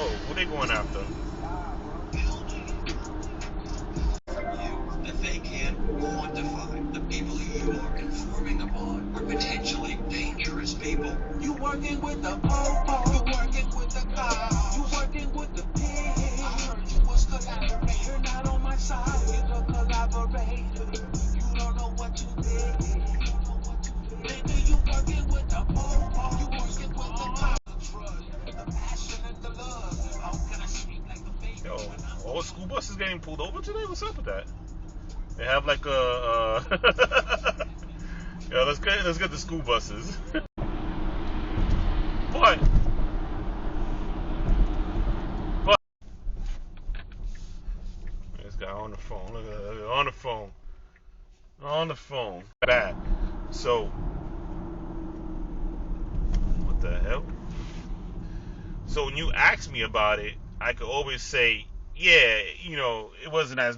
Oh, who they going after? That they can't quantify. The people you are informing upon are potentially dangerous people. You working with the po-po, you working with the cops, you working with the pig. I heard you was collaborator, you're not on my side, you're the collaborator. You don't know what you did. Nigga, you working with the po-po, you working with the cops. The passion and the love. How can I speak like a baby? Yo, all school buses getting pulled over today? What's up with that? They have like a yeah, let's get the school buses. But this guy on the phone. Look at that, on the phone. Back. So what the hell? So when you ask me about it, I could always say, yeah, it wasn't as